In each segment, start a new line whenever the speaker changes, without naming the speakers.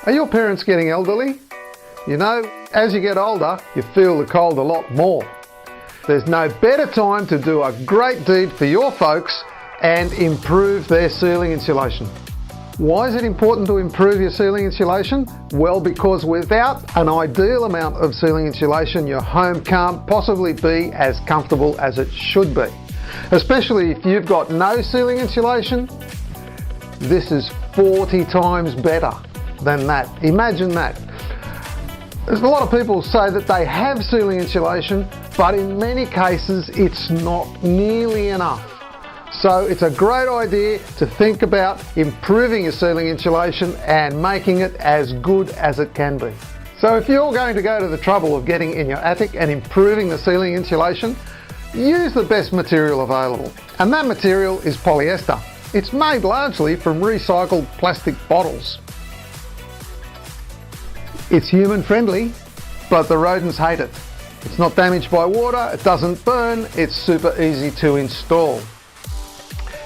Are your parents getting elderly? You know, as you get older, you feel the cold a lot more. There's no better time to do a great deed for your folks and improve their ceiling insulation. Why is it important to improve your ceiling insulation? Well, because without an ideal amount of ceiling insulation, your home can't possibly be as comfortable as it should be. Especially if you've got no ceiling insulation, this is 40 times better than that. Imagine that. There's a lot of people say that they have ceiling insulation, but in many cases it's not nearly enough. So it's a great idea to think about improving your ceiling insulation and making it as good as it can be. So if you're going to go to the trouble of getting in your attic and improving the ceiling insulation, use the best material available. And that material is polyester. It's made largely from recycled plastic bottles. It's human friendly, but the rodents hate it. It's not damaged by water, it doesn't burn, it's super easy to install.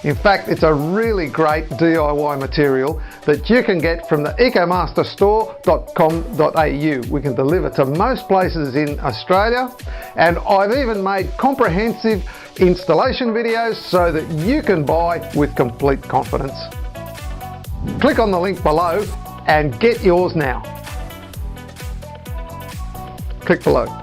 In fact, it's a really great DIY material that you can get from the ecomasterstore.com.au. We can deliver to most places in Australia, and I've even made comprehensive installation videos so that you can buy with complete confidence. Click on the link below and get yours now. Click below.